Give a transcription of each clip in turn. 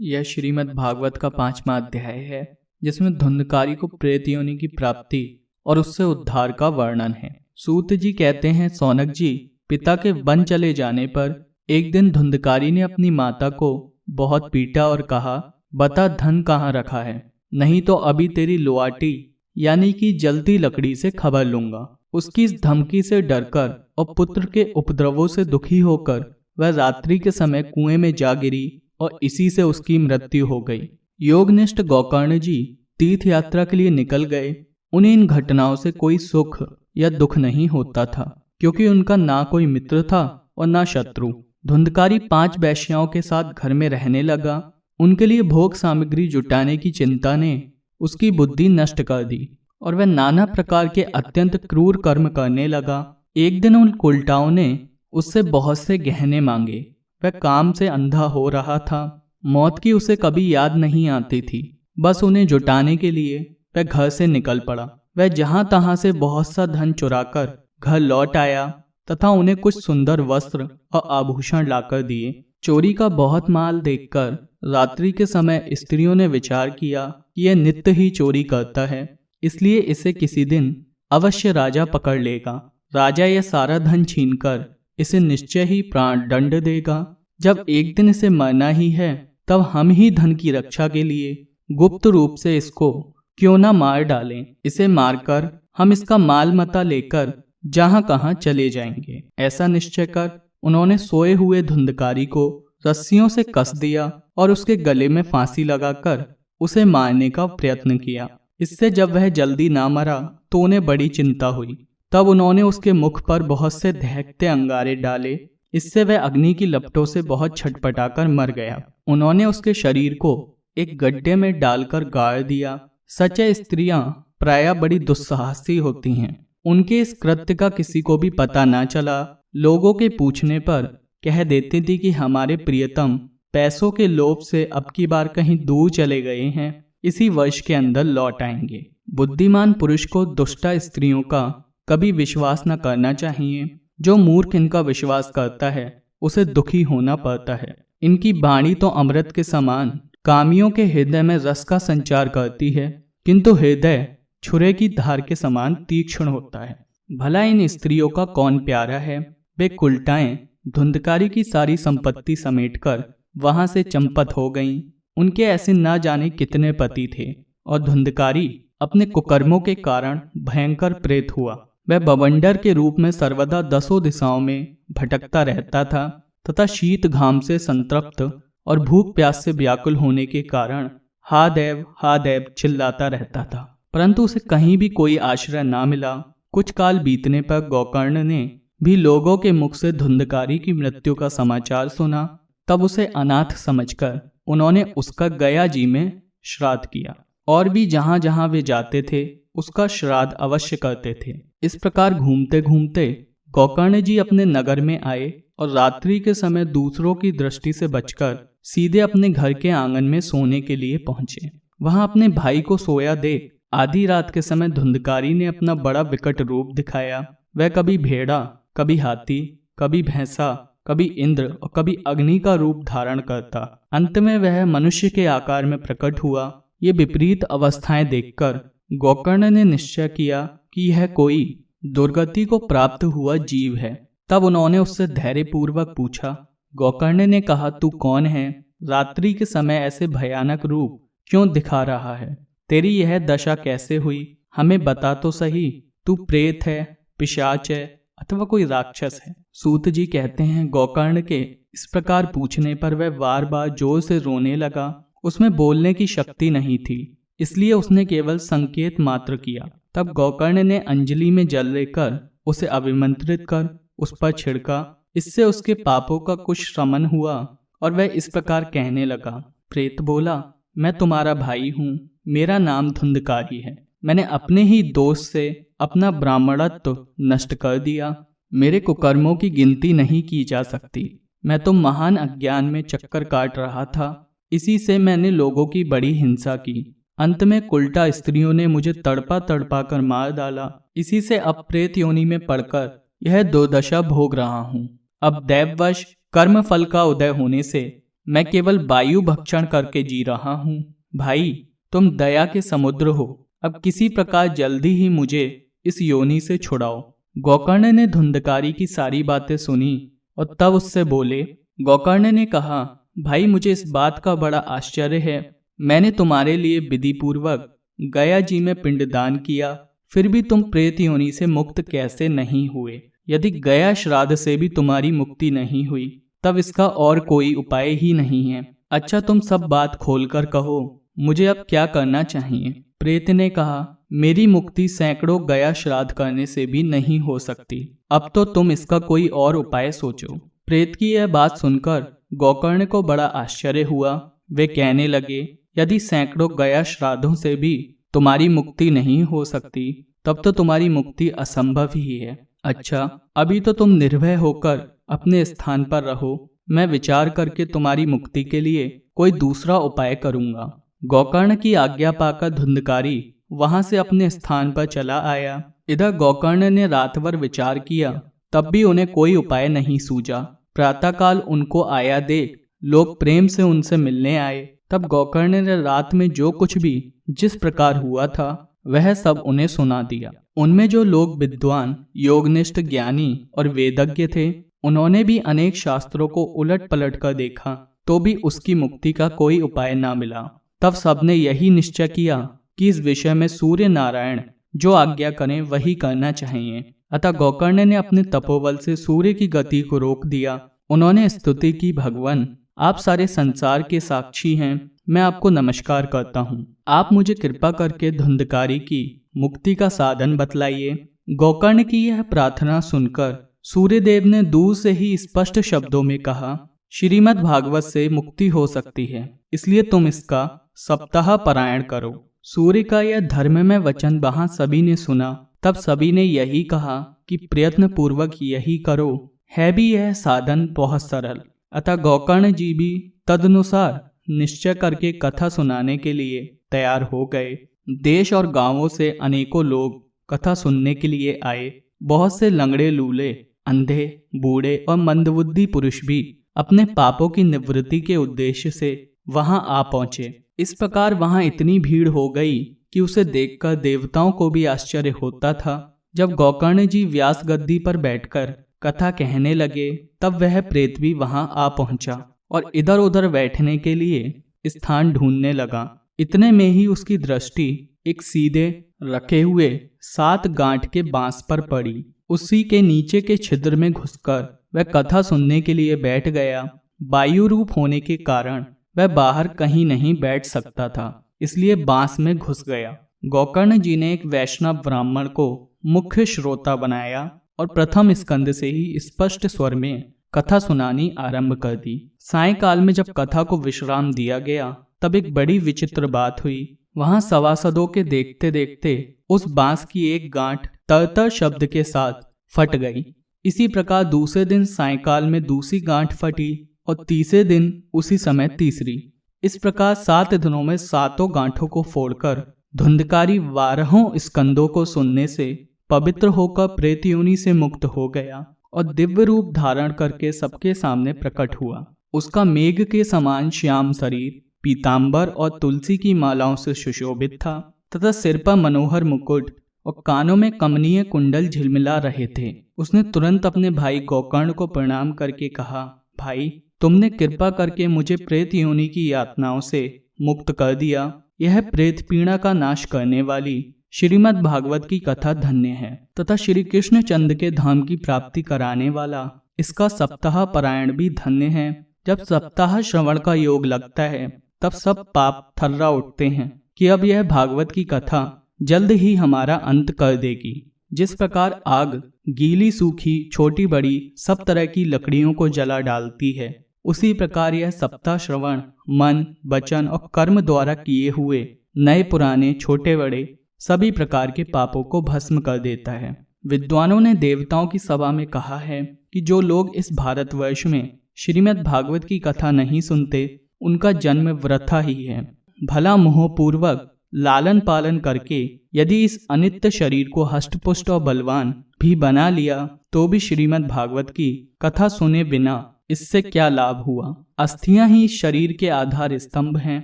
यह श्रीमद् भागवत का 5वां अध्याय है, जिसमें धुंधकारी को प्रेत योनि की प्राप्ति और उससे उद्धार का वर्णन है। सूत जी कहते हैं, सौनक जी, पिता के वन चले जाने पर एक दिन धुंधकारी ने अपनी माता को बहुत पीटा और कहा, बता धन कहाँ रखा है, नहीं तो अभी तेरी लोआटी यानी कि जलती लकड़ी से खबर लूंगा। उसकी इस धमकी से डरकर और पुत्र के उपद्रवों से दुखी होकर वह रात्रि के समय कुएं में जा गिरी और इसी से उसकी मृत्यु हो गई। योगनिष्ठ गोकर्ण जी तीर्थ यात्रा के लिए निकल गए। उन्हें इन घटनाओं से कोई सुख या दुख नहीं होता था, क्योंकि उनका ना कोई मित्र था और ना शत्रु। धुंधकारी 5 वेश्याओं के साथ घर में रहने लगा। उनके लिए भोग सामग्री जुटाने की चिंता ने उसकी बुद्धि नष्ट कर दी और वह नाना प्रकार के अत्यंत क्रूर कर्म करने लगा। एक दिन उन उल्टाओं ने उससे बहुत से गहने मांगे। वह काम से अंधा हो रहा था। मौत की उसे कभी याद नहीं आती थी। बस उन्हें जुटाने के लिए वह घर से निकल पड़ा। वह जहां तहां से बहुत सा धन चुराकर घर लौट आया तथा उन्हें कुछ सुंदर वस्त्र और आभूषण लाकर दिए। चोरी का बहुत माल देखकर रात्रि के समय स्त्रियों ने विचार किया कि यह नित्य ही चोरी करता है, इसलिए इसे किसी दिन अवश्य राजा पकड़ लेगा। राजा यह सारा धन छीनकर इसे निश्चय ही प्राण दंड देगा। जब एक दिन इसे मरना ही है, तब हम ही धन की रक्षा के लिए गुप्त रूप से इसको क्यों ना मार डालें। इसे मारकर हम इसका माल मता लेकर जहां कहां चले जाएंगे। ऐसा निश्चय कर उन्होंने सोए हुए धुंधकारी को रस्सियों से कस दिया और उसके गले में फांसी लगाकर उसे मारने का प्रयत्न किया। इससे जब वह जल्दी ना मरा तो उन्हें बड़ी चिंता हुई। तब उन्होंने उसके मुख पर बहुत से दहकते अंगारे डाले। इससे वह अग्नि की लपटों से बहुत छटपटाकर मर गया। उन्होंने उसके शरीर को एक गड्ढे में डालकर गाड़ दिया। सच्चे स्त्रियां प्रायः बड़ी दुस्साहसी होती हैं। उनके इस कृत्य का किसी को भी पता ना चला। लोगों के पूछने पर कह देती थी कि हमारे प्रियतम पैसों के लोभ से अब की बार कहीं दूर चले गए हैं, इसी वर्ष के अंदर लौट आएंगे। बुद्धिमान पुरुष को दुष्टा स्त्रियों का कभी विश्वास न करना चाहिए। जो मूर्ख इनका विश्वास करता है उसे दुखी होना पड़ता है। इनकी वाणी तो अमृत के समान कामियों के हृदय में रस का संचार करती है, किंतु हृदय छुरे की धार के समान तीक्ष्ण होता है। भला इन स्त्रियों का कौन प्यारा है। वे कुलटाएं धुंधकारी की सारी संपत्ति समेटकर वहां से चंपत हो गईं। उनके ऐसे ना जाने कितने पति थे और धुंधकारी अपने कुकर्मों के कारण भयंकर प्रेत हुआ। वह बवंडर के रूप में सर्वदा 10 दिशाओं में भटकता रहता था तथा शीत घाम से संतृप्त और भूख प्यास से व्याकुल होने के कारण हा देव चिल्लाता रहता था, परंतु उसे कहीं भी कोई आश्रय ना मिला। कुछ काल बीतने पर गोकर्ण ने भी लोगों के मुख से धुंधकारी की मृत्यु का समाचार सुना। तब उसे अनाथ समझकर उन्होंने उसका गया जी में श्राद्ध किया और भी जहां जहां वे जाते थे उसका श्राद्ध अवश्य करते थे। इस प्रकार घूमते घूमते गोकर्ण जी अपने नगर में आए और रात्रि के समय दूसरों की दृष्टि से बचकर सीधे अपने घर के आंगन में सोने के लिए पहुंचे। वहां अपने भाई को सोया देख आधी रात के समय धुंधकारी ने अपना बड़ा विकट रूप दिखाया। वह कभी भेड़ा, कभी हाथी, कभी भैंसा, कभी इंद्र और कभी अग्नि का रूप धारण करता। अंत में वह मनुष्य के आकार में प्रकट हुआ। ये विपरीत अवस्थाएं देखकर गोकर्ण ने निश्चय किया कि यह कोई दुर्गति को प्राप्त हुआ जीव है। तब उन्होंने उससे धैर्यपूर्वक पूछा। गोकर्ण ने कहा, तू कौन है? रात्रि के समय ऐसे भयानक रूप क्यों दिखा रहा है? तेरी यह दशा कैसे हुई? हमें बता तो सही। तू प्रेत है, पिशाच है अथवा कोई राक्षस है? सूत जी कहते हैं, गोकर्ण के इस प्रकार पूछने पर वह बार बार जोर से रोने लगा। उसमें बोलने की शक्ति नहीं थी, इसलिए उसने केवल संकेत मात्र किया। तब गोकर्ण ने अंजलि में जल लेकर उसे अभिमंत्रित कर उस पर छिड़का। इससे उसके पापों का कुछ शमन हुआ और वह इस प्रकार कहने लगा। प्रेत बोला, मैं तुम्हारा भाई हूँ, मेरा नाम धुंधकारी है। मैंने अपने ही दोष से अपना ब्राह्मणत्व नष्ट कर दिया। मेरे कुकर्मों की गिनती नहीं की जा सकती। मैं तो महान अज्ञान में चक्कर काट रहा था, इसी से मैंने लोगों की बड़ी हिंसा की। अंत में उल्टा स्त्रियों ने मुझे तड़पा तड़पा कर मार डाला। इसी से अब प्रेत योनि में पड़कर यह दुर्दशा भोग रहा हूँ। अब दैववश कर्म फल का उदय होने से मैं केवल वायु भक्षण करके जी रहा हूँ। भाई, तुम दया के समुद्र हो, अब किसी प्रकार जल्दी ही मुझे इस योनि से छुड़ाओ। गोकर्ण ने धुंधकारी की सारी बातें सुनी और तब उससे बोले। गोकर्ण ने कहा, भाई, मुझे इस बात का बड़ा आश्चर्य है। मैंने तुम्हारे लिए विधि पूर्वक गया जी में पिंडदान किया, फिर भी तुम प्रेत योनि से मुक्त कैसे नहीं हुए? यदि गया श्राद्ध से भी तुम्हारी मुक्ति नहीं हुई, तब इसका और कोई उपाय ही नहीं है। अच्छा, तुम सब बात खोलकर कहो, मुझे अब क्या करना चाहिए? प्रेत ने कहा, मेरी मुक्ति सैकड़ों गया श्राद्ध करने से भी नहीं हो सकती। अब तो तुम इसका कोई और उपाय सोचो। प्रेत की यह बात सुनकर गोकर्ण को बड़ा आश्चर्य हुआ। वे कहने लगे, यदि सैकड़ों गया श्राद्धों से भी तुम्हारी मुक्ति नहीं हो सकती, तब तो तुम्हारी मुक्ति असंभव ही है। अच्छा, अभी तो तुम निर्भय होकर अपने स्थान पर रहो, मैं विचार करके तुम्हारी मुक्ति के लिए कोई दूसरा उपाय करूंगा। गोकर्ण की आज्ञा पाकर धुंधकारी वहां से अपने स्थान पर चला आया। इधर गोकर्ण ने रात भर विचार किया, तब भी उन्हें कोई उपाय नहीं सूझा। प्रातःकाल उनको आया देख लोग प्रेम से उनसे मिलने आए। तब गोकर्ण ने रात में जो कुछ भी जिस प्रकार हुआ था वह सब उन्हें सुना दिया। उनमें जो लोग विद्वान, योगनिष्ठ, ज्ञानी और वेदज्ञ थे, उन्होंने भी अनेक शास्त्रों को उलट पलट कर देखा, तो भी उसकी मुक्ति का कोई उपाय न मिला। तब सबने यही निश्चय किया कि इस विषय में सूर्य नारायण जो आज्ञा करें वही करना चाहिए। अतः गोकर्ण ने अपने तपोबल से सूर्य की गति को रोक दिया। उन्होंने स्तुति की, भगवान, आप सारे संसार के साक्षी हैं, मैं आपको नमस्कार करता हूँ। आप मुझे कृपा करके धुंधकारी की मुक्ति का साधन बतलाइए। गोकर्ण की यह प्रार्थना सुनकर सूर्यदेव ने दूर से ही स्पष्ट शब्दों में कहा, श्रीमद् भागवत से मुक्ति हो सकती है, इसलिए तुम इसका सप्ताह पारायण करो। सूर्य का यह धर्ममय वचन वहां सभी ने सुना। तब सभी ने यही कहा कि प्रयत्न पूर्वक यही करो, है भी यह साधन बहुत सरल। अतः गोकर्ण जी भी तदनुसार निश्चय करके कथा सुनाने के लिए तैयार हो गए। देश और गांवों से अनेकों लोग कथा सुनने के लिए आए। बहुत से लंगड़े, लूले, अंधे, बूढ़े और मंदबुद्धि पुरुष भी अपने पापों की निवृत्ति के उद्देश्य से वहां आ पहुंचे। इस प्रकार वहां इतनी भीड़ हो गई कि उसे देखकर देवताओं को भी आश्चर्य होता था। जब गोकर्ण जी व्यास गद्दी पर बैठकर कथा कहने लगे, तब वह प्रेत भी वहां आ पहुंचा और इधर उधर बैठने के लिए स्थान ढूंढने लगा। इतने में ही उसकी दृष्टि एक सीधे रखे हुए 7 गांठ के बांस पर पड़ी। उसी के नीचे के छिद्र में घुसकर वह कथा सुनने के लिए बैठ गया। वायु रूप होने के कारण वह बाहर कहीं नहीं बैठ सकता था, इसलिए बांस में घुस गया। गोकर्ण जी ने एक वैष्णव ब्राह्मण को मुख्य श्रोता बनाया और प्रथम स्कंद से ही स्पष्ट स्वर में कथा सुनानी आरंभ कर दी। सायंकाल में जब कथा को विश्राम दिया गया, तब एक बड़ी विचित्र बात हुई। वहां सभासदों के देखते देखते उस बांस की एक गांठ तरतर शब्द के साथ फट गई। इसी प्रकार दूसरे दिन सायंकाल में दूसरी गांठ फटी और तीसरे दिन उसी समय तीसरी। इस प्रकार 7 दिनों में 7 गांठों को फोड़कर धुंधकारी 12 स्कंदों को सुनने से पवित्र होकर प्रेत योनि से मुक्त हो गया और दिव्य रूप धारण करके सबके सामने प्रकट हुआ। उसका मेघ के समान श्याम शरीर पीतांबर और तुलसी की मालाओं से सुशोभित था तथा सिर पर मनोहर मुकुट और कानों में कमनीय कुंडल झिलमिला रहे थे। उसने तुरंत अपने भाई गोकर्ण को प्रणाम करके कहा, भाई, तुमने कृपा करके मुझे प्रेत योनि की यातनाओं से मुक्त कर दिया। यह प्रेत पीड़ा का नाश करने वाली श्रीमद् भागवत की कथा धन्य है तथा श्री कृष्ण चंद्र के धाम की प्राप्ति कराने वाला इसका सप्ताह पारायण भी धन्य है। जब सप्ताह श्रवण का योग लगता है, तब सब पाप थर्रा उठते हैं कि अब यह भागवत की कथा जल्द ही हमारा अंत कर देगी। जिस प्रकार आग गीली, सूखी, छोटी बड़ी सब तरह की लकड़ियों को जला डालती है, उसी प्रकार यह सप्ताह श्रवण मन, वचन और कर्म द्वारा किए हुए नए पुराने, छोटे बड़े सभी प्रकार के पापों को भस्म कर देता है। विद्वानों ने देवताओं की सभा में कहा है कि जो लोग इस भारतवर्ष में श्रीमद् भागवत की कथा नहीं सुनते, उनका जन्म वृथा ही है। भला मोहपूर्वक लालन पालन करके यदि इस अनित्य शरीर को हष्टपुष्ट और बलवान भी बना लिया, तो भी श्रीमद् भागवत की कथा सुने बिना इससे क्या लाभ हुआ? अस्थियां ही शरीर के आधार स्तंभ हैं।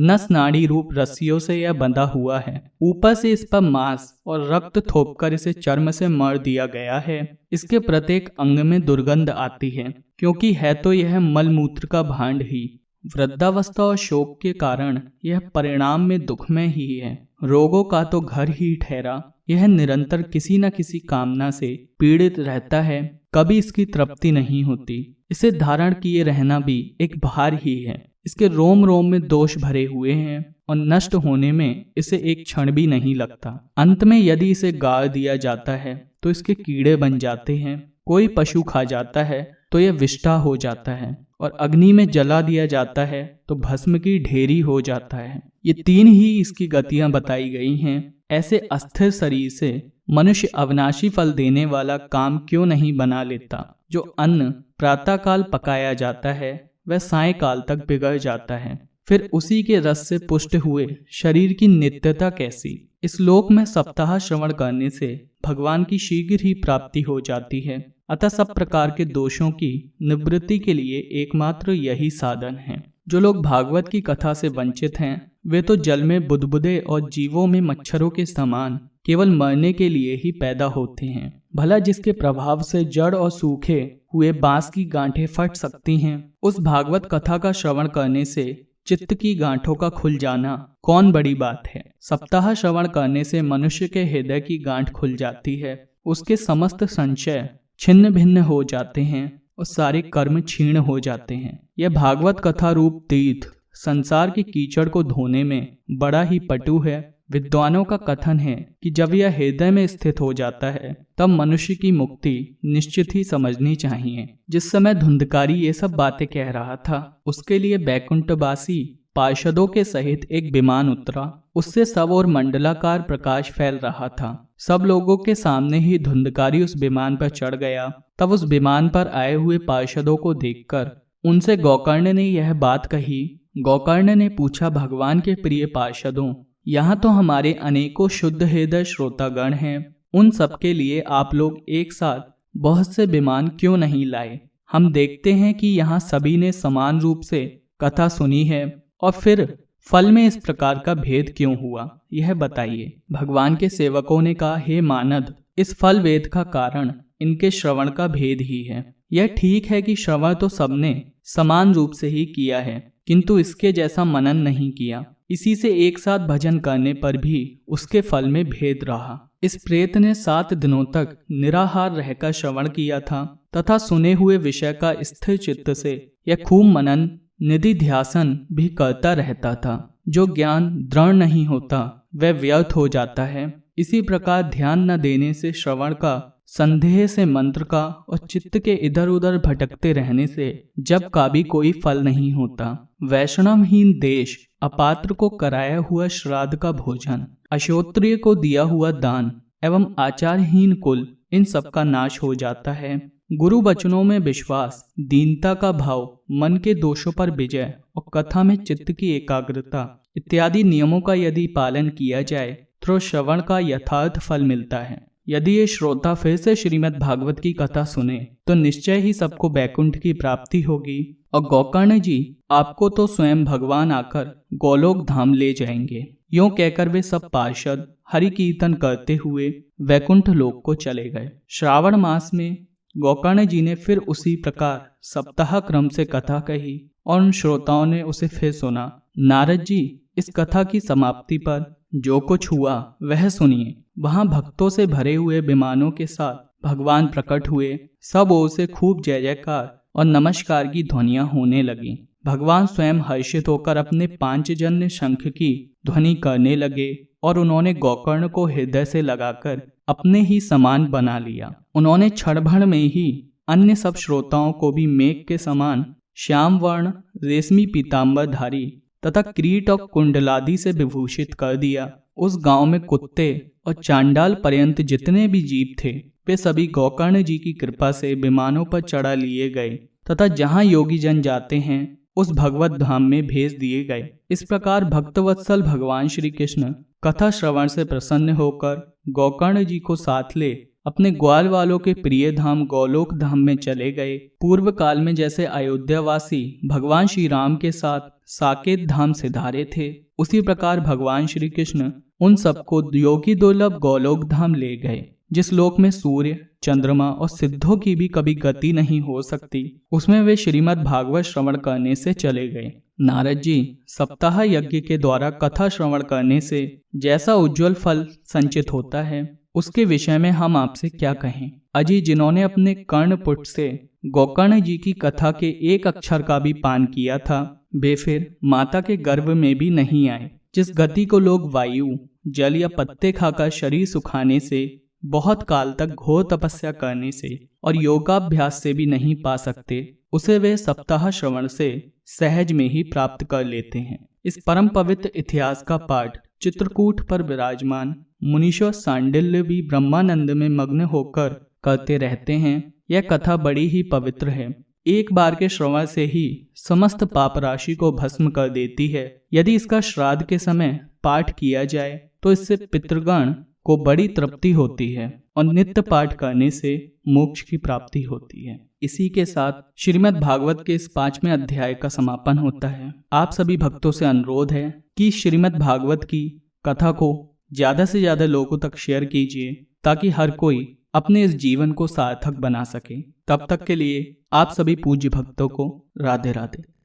नस नाड़ी रूप रस्सियों से यह बंधा हुआ है। ऊपर से इस पर मांस और रक्त थोपकर इसे चर्म से मर दिया गया है। इसके प्रत्येक अंग में दुर्गंध आती है, क्योंकि है तो यह मलमूत्र का भांड ही। वृद्धावस्था और शोक के कारण यह परिणाम में दुखमय ही है। रोगों का तो घर ही ठहरा। यह निरंतर किसी न किसी कामना से पीड़ित रहता है, कभी इसकी तृप्ति नहीं होती। इसे धारण किए रहना भी एक भार ही है। इसके रोम रोम में दोष भरे हुए हैं और नष्ट होने में इसे एक क्षण भी नहीं लगता। अंत में यदि इसे गाड़ दिया जाता है तो इसके कीड़े बन जाते हैं। कोई पशु खा जाता है तो यह विष्ठा हो जाता है, और अग्नि में जला दिया जाता है तो भस्म की ढेरी हो जाता है। ये तीन ही इसकी गतियां बताई गई हैं। ऐसे अस्थिर शरीर से मनुष्य अविनाशी फल देने वाला काम क्यों नहीं बना लेता? जो अन्न प्रातःकाल पकाया जाता है वह सायंकाल तक बिगड़ जाता है, फिर उसी के रस से पुष्ट हुए शरीर की नित्यता कैसी? इस लोक में सप्ताह श्रवण करने से भगवान की शीघ्र ही प्राप्ति हो जाती है। अतः सब प्रकार के दोषों की निवृत्ति के लिए एकमात्र यही साधन है। जो लोग भागवत की कथा से वंचित हैं वे तो जल में बुदबुदे और जीवों में मच्छरों के समान केवल मरने के लिए ही पैदा होते हैं। भला जिसके प्रभाव से जड़ और सूखे हुए बांस की गांठें फट सकती हैं, उस भागवत कथा का श्रवण करने से चित्त की गांठों का खुल जाना कौन बड़ी बात है? सप्ताह श्रवण करने से मनुष्य के हृदय की गांठ खुल जाती है। उसके समस्त संशय छिन्न भिन्न हो जाते हैं और सारे कर्म क्षीण हो जाते हैं। यह भागवत कथा रूप तीर्थ संसार के कीचड़ को धोने में बड़ा ही पटु है। विद्वानों का कथन है कि जब यह हृदय में स्थित हो जाता है तब मनुष्य की मुक्ति निश्चित ही समझनी चाहिए। जिस समय धुंधकारी ये सब बातें कह रहा था उसके लिए बैकुंठवासी पार्षदों के सहित एक विमान उतरा। उससे सब और मंडलाकार प्रकाश फैल रहा था। सब लोगों के सामने ही धुंधकारी उस विमान पर चढ़ गया। तब उस विमान पर आए हुए पार्षदों को देखकर उनसे गोकर्ण ने यह बात कही। गोकर्ण ने पूछा, भगवान के प्रिय पार्षदों, यहाँ तो हमारे अनेकों शुद्ध हृदय श्रोतागण हैं। उन सब के लिए आप लोग एक साथ बहुत से विमान क्यों नहीं लाए? हम देखते हैं कि यहाँ सभी ने समान रूप से कथा सुनी है, और फिर फल में इस प्रकार का भेद क्यों हुआ, यह बताइए। भगवान के सेवकों ने कहा, हे मानद, इस फल वेद का कारण इनके श्रवण का भेद ही है। यह ठीक है कि श्रवण तो सबने समान रूप से ही किया है, किंतु इसके जैसा मनन नहीं किया। इसी से एक साथ भजन करने पर भी उसके फल में भेद रहा। इस प्रेत ने 7 दिनों तक निराहार रहकर श्रवण किया था तथा सुने हुए विषय का स्थिर चित्त से यह खूब मनन निधि ध्यासन भी करता रहता था। जो ज्ञान दृढ़ नहीं होता वह व्यर्थ हो जाता है। इसी प्रकार ध्यान न देने से श्रवण का, संदेह से मंत्र का और चित्त के इधर उधर भटकते रहने से जब का भी कोई फल नहीं होता। वैष्णवहीन देश, अपात्र को कराया हुआ श्राद्ध का भोजन, अश्रोत्रिय को दिया हुआ दान एवं आचारहीन कुल, इन सब का नाश हो जाता है। गुरु वचनों में विश्वास, दीनता का भाव, मन के दोषों पर विजय और कथा में चित्त की एकाग्रता इत्यादि नियमों का यदि पालन किया जाए तो श्रवण का यथार्थ फल मिलता है। यदि ये श्रोता फिर से श्रीमद् भागवत की कथा सुने तो निश्चय ही सबको बैकुंठ की प्राप्ति होगी। और गोकर्ण जी, आपको तो स्वयं भगवान आकर गोलोक धाम ले जाएंगे। यूं कहकर वे सब पार्षद हरि कीर्तन करते हुए वैकुंठ लोक को चले गए। श्रावण मास में गोकर्ण जी ने फिर उसी प्रकार सप्ताह क्रम से कथा कही और उन श्रोताओं ने उसे फिर सुना। नारद जी, इस कथा की समाप्ति पर जो कुछ हुआ वह सुनिए। वहां भक्तों से भरे हुए विमानों के साथ भगवान प्रकट हुए। सब ओर से खूब जय जयकार और नमस्कार की ध्वनियां होने लगी। भगवान स्वयं हर्षित होकर अपने 5 जन्य शंख की ध्वनि करने लगे और उन्होंने गोकर्ण को हृदय से लगाकर अपने ही समान बना लिया। उन्होंने क्षण भर में ही अन्य सब श्रोताओं को भी मेघ के समान श्याम वर्ण रेशमी पीताम्बरधारी तथा किरीट और कुंडलादि से विभूषित कर दिया। उस गांव में कुत्ते और चांडाल पर्यंत जितने भी जीव थे वे सभी गोकर्ण जी की कृपा से विमानों पर चढ़ा लिए गए तथा जहां योगी जन जाते हैं उस भगवत धाम में भेज दिए गए। इस प्रकार भक्तवत्सल भगवान श्री कृष्ण कथा श्रवण से प्रसन्न होकर गोकर्ण जी को साथ ले अपने ग्वाल वालों के प्रिय धाम गोलोक धाम में चले गए। पूर्व काल में जैसे अयोध्यावासी भगवान श्री राम के साथ साकेत धाम सिधारे थे, उसी प्रकार भगवान श्री कृष्ण उन सबको योगी दुर्लभ गोलोक धाम ले गए, जिस लोक में सूर्य, चंद्रमा और सिद्धों की भी कभी गति नहीं हो सकती। उसमें वे श्रीमद् भागवत श्रवण करने से चले गए। नारद जी, सप्ताह यज्ञ के द्वारा कथा श्रवण करने से जैसा उज्जवल फल संचित होता है, उसके विषय में हम आपसे क्या कहें। अजी, जिन्होंने अपने कर्णपुट से गोकर्ण जी की कथा के एक अक्षर का भी पान किया था, वे फिर माता के गर्भ में भी नहीं आए। जिस गति को लोग वायु, जल या पत्ते खाकर शरीर सुखाने से, बहुत काल तक घोर तपस्या करने से और योगाभ्यास से भी नहीं पा सकते, उसे वे सप्ताह श्रवण से सहज में ही प्राप्त कर लेते हैं। इस परम पवित्र इतिहास का पाठ चित्रकूट पर विराजमान मुनीश्वर सांडिल्य भी ब्रह्मानंद में मग्न होकर करते रहते हैं। यह कथा बड़ी ही पवित्र है। एक बार के श्रवण से ही समस्त पाप राशि को भस्म कर देती है। यदि इसका श्राद्ध के समय पाठ किया जाए तो इससे पितृगण को बड़ी तृप्ति होती है और नित्य पाठ करने से मोक्ष की प्राप्ति होती है। इसी के साथ श्रीमद् भागवत के इस 5वें अध्याय का समापन होता है। आप सभी भक्तों से अनुरोध है कि श्रीमद् भागवत की कथा को ज्यादा से ज्यादा लोगों तक शेयर कीजिए, ताकि हर कोई अपने इस जीवन को सार्थक बना सके। तब तक के लिए आप सभी पूज्य भक्तों को राधे राधे।